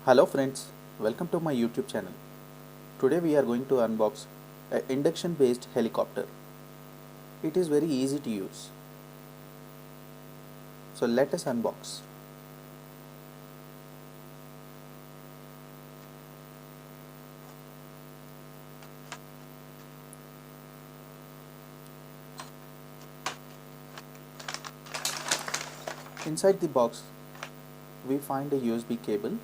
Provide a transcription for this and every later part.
Hello friends, welcome to my YouTube channel. Today we are going to unbox an induction based helicopter. It is very easy to use. So let us unbox. Inside the box we find a USB cable,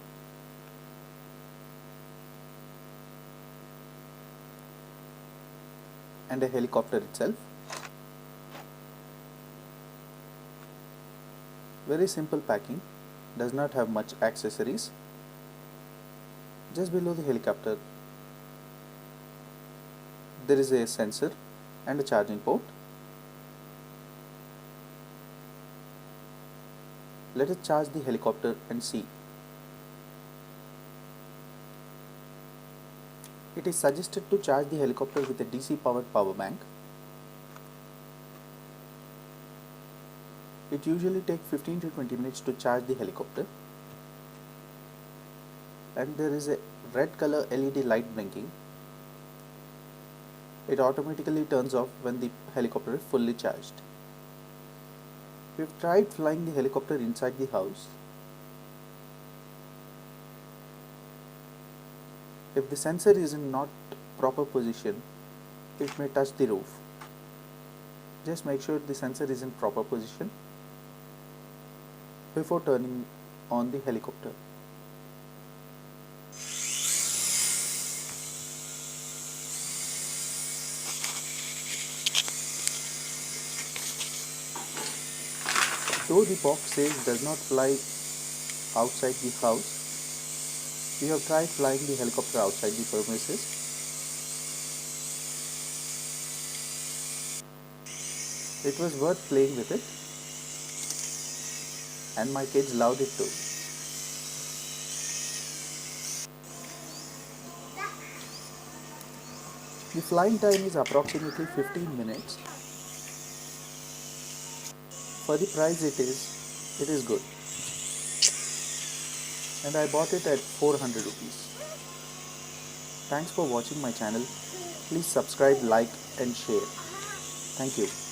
and a helicopter itself. Very simple packing, does not have much accessories. Just below the helicopter there is a sensor and a charging port. Let us charge the helicopter and see. It is suggested to charge the helicopter with a DC powered power bank. It usually takes 15 to 20 minutes to charge the helicopter. And there is a red color LED light blinking. It automatically turns off when the helicopter is fully charged. We've tried flying the helicopter inside the house. If the sensor is in not proper position, it may touch the roof. Just make sure the sensor is in proper position before turning on the helicopter. Though the box says does not fly outside the house, we have tried flying the helicopter outside the premises. It was worth playing with it, and my kids loved it too. The flying time is approximately 15 minutes. For the price it is good. And I bought it at 400 rupees. Thanks for watching my channel. Please subscribe, like and share. Thank you.